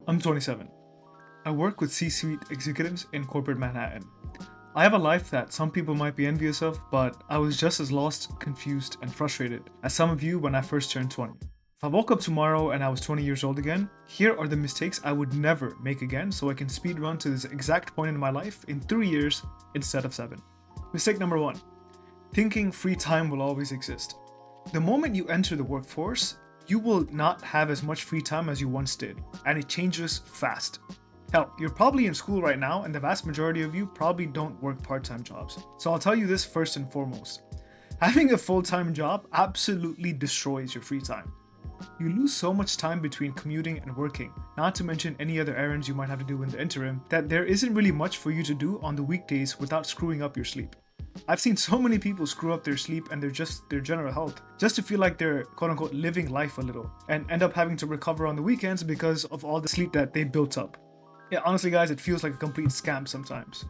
I'm 27. I work with C-suite executives in corporate Manhattan. I have a life that some people might be envious of, but I was just as lost, confused, and frustrated as some of you when I first turned 20. If I woke up tomorrow and I was 20 years old again, here are the mistakes I would never make again so I can speedrun to this exact point in my life in 3 years instead of 7. Mistake number 1. Thinking free time will always exist. The moment you enter the workforce, you will not have as much free time as you once did, and it changes fast. Hell, you're probably in school right now, and the vast majority of you probably don't work part-time jobs. So I'll tell you this first and foremost. Having a full-time job absolutely destroys your free time. You lose so much time between commuting and working, not to mention any other errands you might have to do in the interim, that there isn't really much for you to do on the weekdays without screwing up your sleep. I've seen so many people screw up their sleep and their general health just to feel like they're quote-unquote living life a little and end up having to recover on the weekends because of all the sleep that they built up. Yeah, honestly guys, it feels like a complete scam sometimes.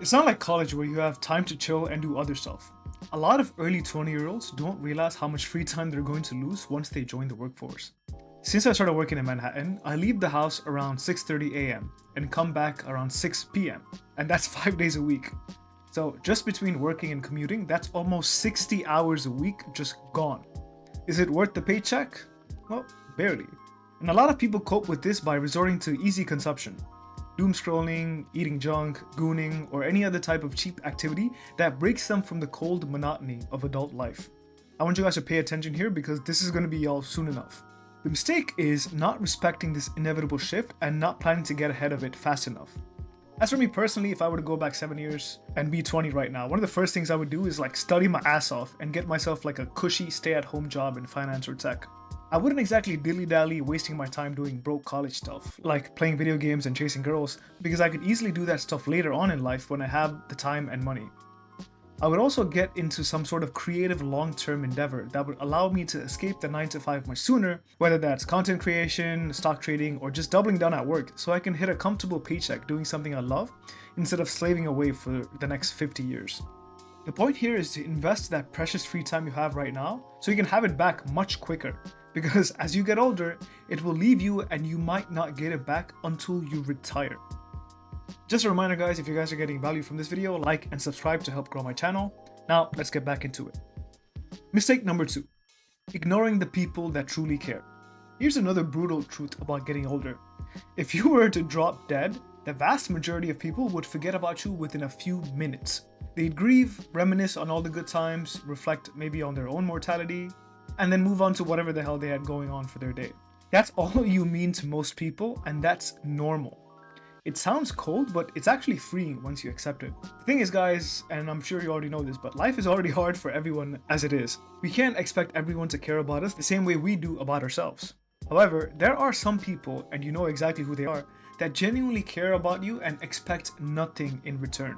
It's not like college where you have time to chill and do other stuff. A lot of early 20-year-olds don't realize how much free time they're going to lose once they join the workforce. Since I started working in Manhattan, I leave the house around 6:30 a.m. and come back around 6 p.m. And that's 5 days a week. So just between working and commuting, that's almost 60 hours a week just gone. Is it worth the paycheck? Well, barely. And a lot of people cope with this by resorting to easy consumption. Doom scrolling, eating junk, gooning, or any other type of cheap activity that breaks them from the cold monotony of adult life. I want you guys to pay attention here because this is going to be y'all soon enough. The mistake is not respecting this inevitable shift and not planning to get ahead of it fast enough. As for me personally, if I were to go back 7 years and be 20 right now, one of the first things I would do is study my ass off and get myself a cushy stay-at-home job in finance or tech. I wouldn't exactly dilly-dally wasting my time doing broke college stuff, like playing video games and chasing girls, because I could easily do that stuff later on in life when I have the time and money. I would also get into some sort of creative long-term endeavor that would allow me to escape the 9 to 5 much sooner, whether that's content creation, stock trading, or just doubling down at work so I can hit a comfortable paycheck doing something I love instead of slaving away for the next 50 years. The point here is to invest that precious free time you have right now so you can have it back much quicker. Because as you get older, it will leave you and you might not get it back until you retire. Just a reminder guys, if you guys are getting value from this video, like and subscribe to help grow my channel. Now let's get back into it. Mistake number 2. Ignoring the people that truly care. Here's another brutal truth about getting older. If you were to drop dead, the vast majority of people would forget about you within a few minutes. They'd grieve, reminisce on all the good times, reflect maybe on their own mortality, and then move on to whatever the hell they had going on for their day. That's all you mean to most people, and that's normal. It sounds cold, but it's actually freeing once you accept it. The thing is guys, and I'm sure you already know this, but life is already hard for everyone as it is. We can't expect everyone to care about us the same way we do about ourselves. However, there are some people, and you know exactly who they are, that genuinely care about you and expect nothing in return.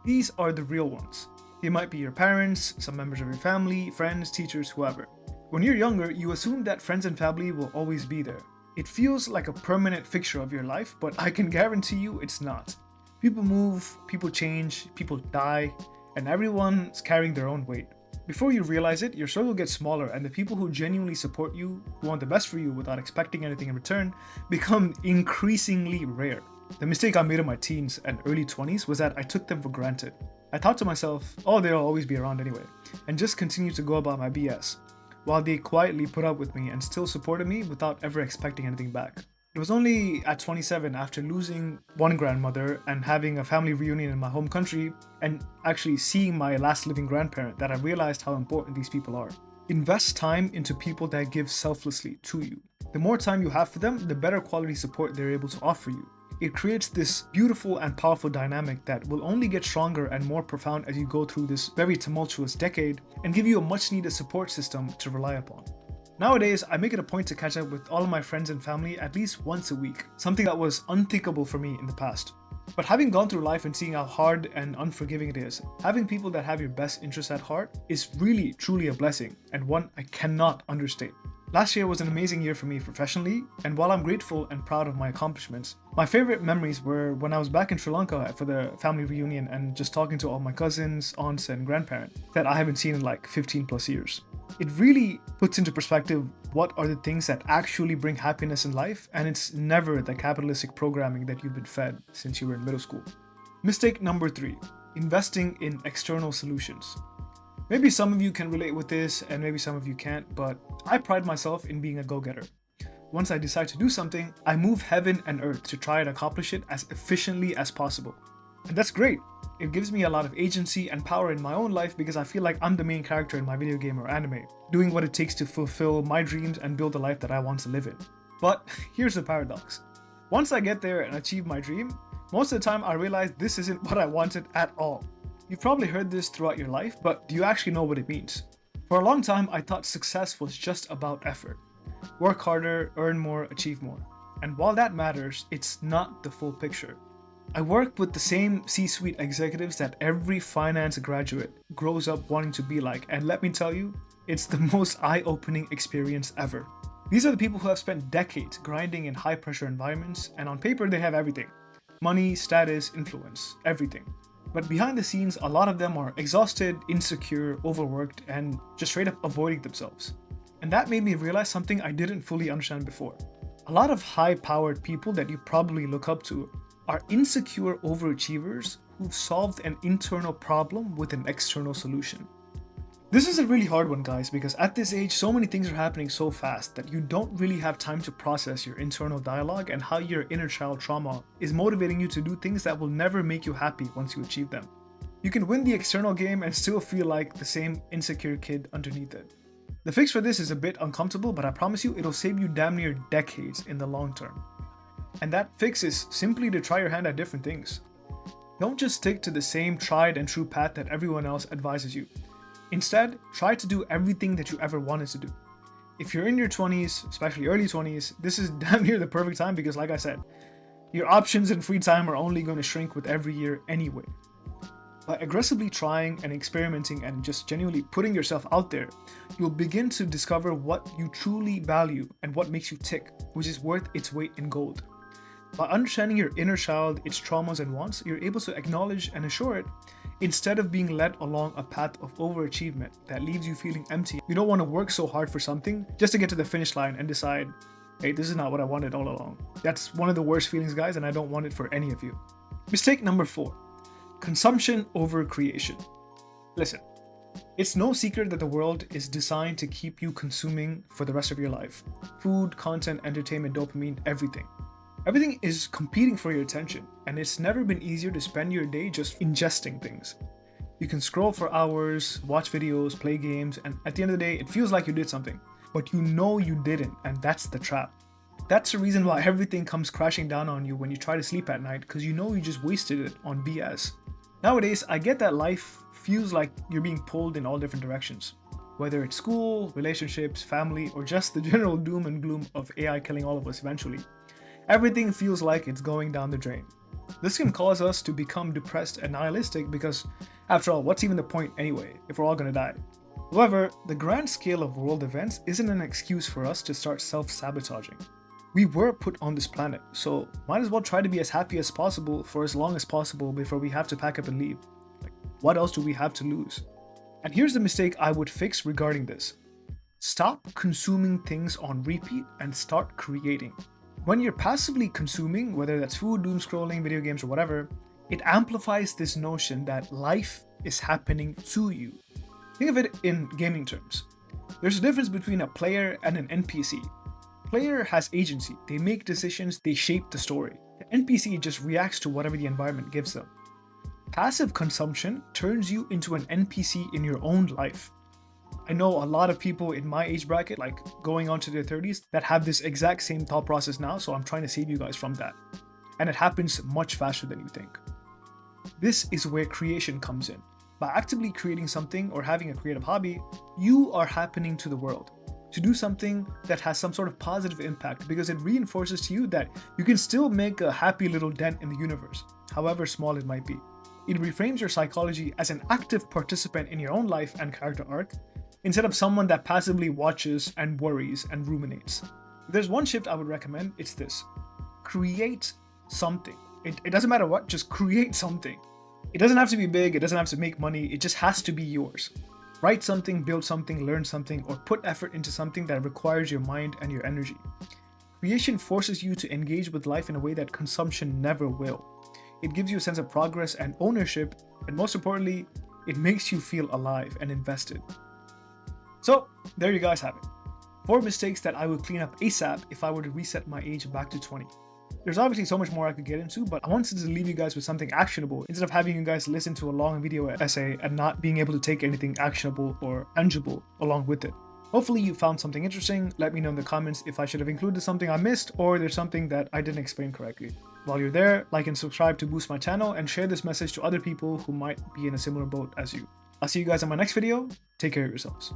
These are the real ones. They might be your parents, some members of your family, friends, teachers, whoever. When you're younger, you assume that friends and family will always be there. It feels like a permanent fixture of your life, but I can guarantee you it's not. People move, people change, people die, and everyone's carrying their own weight. Before you realize it, your circle gets smaller and the people who genuinely support you, who want the best for you without expecting anything in return, become increasingly rare. The mistake I made in my teens and early 20s was that I took them for granted. I thought to myself, oh, they'll always be around anyway, and just continued to go about my BS, while they quietly put up with me and still supported me without ever expecting anything back. It was only at 27, after losing one grandmother and having a family reunion in my home country, and actually seeing my last living grandparent, that I realized how important these people are. Invest time into people that give selflessly to you. The more time you have for them, the better quality support they're able to offer you. It creates this beautiful and powerful dynamic that will only get stronger and more profound as you go through this very tumultuous decade and give you a much needed support system to rely upon. Nowadays, I make it a point to catch up with all of my friends and family at least once a week, something that was unthinkable for me in the past. But having gone through life and seeing how hard and unforgiving it is, having people that have your best interests at heart is really truly a blessing, and one I cannot understate. Last year was an amazing year for me professionally, and while I'm grateful and proud of my accomplishments, my favorite memories were when I was back in Sri Lanka for the family reunion and just talking to all my cousins, aunts, and grandparents that I haven't seen in 15 plus years. It really puts into perspective what are the things that actually bring happiness in life, and it's never the capitalistic programming that you've been fed since you were in middle school. Mistake number 3, investing in external solutions. Maybe some of you can relate with this and maybe some of you can't, but I pride myself in being a go-getter. Once I decide to do something, I move heaven and earth to try and accomplish it as efficiently as possible. And that's great. It gives me a lot of agency and power in my own life because I feel like I'm the main character in my video game or anime, doing what it takes to fulfill my dreams and build the life that I want to live in. But here's the paradox. Once I get there and achieve my dream, most of the time I realize this isn't what I wanted at all. You've probably heard this throughout your life, but do you actually know what it means? For a long time, I thought success was just about effort. Work harder, earn more, achieve more. And while that matters, it's not the full picture. I work with the same C-suite executives that every finance graduate grows up wanting to be like, and let me tell you, it's the most eye-opening experience ever. These are the people who have spent decades grinding in high-pressure environments, and on paper they have everything. Money, status, influence, everything. But behind the scenes, a lot of them are exhausted, insecure, overworked, and just straight up avoiding themselves. And that made me realize something I didn't fully understand before. A lot of high-powered people that you probably look up to are insecure overachievers who've solved an internal problem with an external solution. This is a really hard one, guys, because at this age, so many things are happening so fast that you don't really have time to process your internal dialogue and how your inner child trauma is motivating you to do things that will never make you happy once you achieve them. You can win the external game and still feel like the same insecure kid underneath it. The fix for this is a bit uncomfortable, but I promise you it'll save you damn near decades in the long term. And that fix is simply to try your hand at different things. Don't just stick to the same tried and true path that everyone else advises you. Instead, try to do everything that you ever wanted to do. If you're in your 20s, especially early 20s, this is damn near the perfect time because, like I said, your options and free time are only going to shrink with every year anyway. By aggressively trying and experimenting and just genuinely putting yourself out there, you'll begin to discover what you truly value and what makes you tick, which is worth its weight in gold. By understanding your inner child, its traumas and wants, you're able to acknowledge and assure it instead of being led along a path of overachievement that leaves you feeling empty. You don't want to work so hard for something just to get to the finish line and decide, hey, this is not what I wanted all along. That's one of the worst feelings, guys, and I don't want it for any of you. Mistake number 4. Consumption over creation. Listen, it's no secret that the world is designed to keep you consuming for the rest of your life. Food, content, entertainment, dopamine, everything. Everything is competing for your attention, and it's never been easier to spend your day just ingesting things. You can scroll for hours, watch videos, play games, and at the end of the day, it feels like you did something, but you know you didn't, and that's the trap. That's the reason why everything comes crashing down on you when you try to sleep at night, because you know you just wasted it on BS. Nowadays, I get that life feels like you're being pulled in all different directions. Whether it's school, relationships, family, or just the general doom and gloom of AI killing all of us eventually. Everything feels like it's going down the drain. This can cause us to become depressed and nihilistic because, after all, what's even the point anyway, if we're all gonna die? However, the grand scale of world events isn't an excuse for us to start self-sabotaging. We were put on this planet, so might as well try to be as happy as possible for as long as possible before we have to pack up and leave. What else do we have to lose? And here's the mistake I would fix regarding this. Stop consuming things on repeat and start creating. When you're passively consuming, whether that's food, doom scrolling, video games, or whatever, it amplifies this notion that life is happening to you. Think of it in gaming terms. There's a difference between a player and an NPC. Player has agency, they make decisions, they shape the story. The NPC just reacts to whatever the environment gives them. Passive consumption turns you into an NPC in your own life. I know a lot of people in my age bracket, like going on to their 30s, that have this exact same thought process now, so I'm trying to save you guys from that. And it happens much faster than you think. This is where creation comes in. By actively creating something or having a creative hobby, you are happening to the world. To do something that has some sort of positive impact because it reinforces to you that you can still make a happy little dent in the universe, however small it might be. It reframes your psychology as an active participant in your own life and character arc, instead of someone that passively watches and worries and ruminates. If there's one shift I would recommend, it's this. Create something. It doesn't matter what, just create something. It doesn't have to be big, it doesn't have to make money, it just has to be yours. Write something, build something, learn something, or put effort into something that requires your mind and your energy. Creation forces you to engage with life in a way that consumption never will. It gives you a sense of progress and ownership, and most importantly, it makes you feel alive and invested. So, there you guys have it. 4 mistakes that I would clean up ASAP if I were to reset my age back to 20. There's obviously so much more I could get into, but I wanted to leave you guys with something actionable instead of having you guys listen to a long video essay and not being able to take anything actionable or tangible along with it. Hopefully you found something interesting. Let me know in the comments if I should have included something I missed or there's something that I didn't explain correctly. While you're there, like and subscribe to boost my channel and share this message to other people who might be in a similar boat as you. I'll see you guys in my next video. Take care of yourselves.